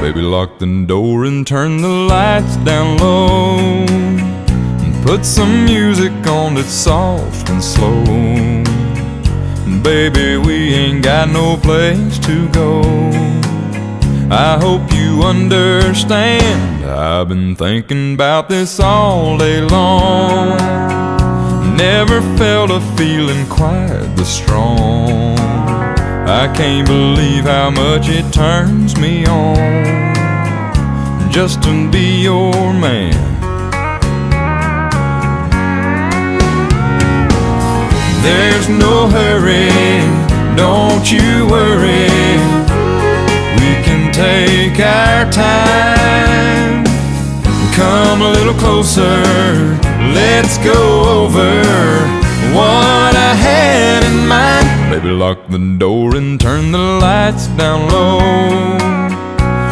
Baby, lock the door and turn the lights down low, and put some music on that's soft and slow. Baby, we ain't got no place to go. I hope you understand, I've been thinking about this all day long. Never felt a feeling quite this strong. I can't believe how much it turns me on just to be your man. There's no hurry, don't you worry. We can take our time. Come a little closer, let's go over what I had in mind. Baby, lock the door and turn the lights down low.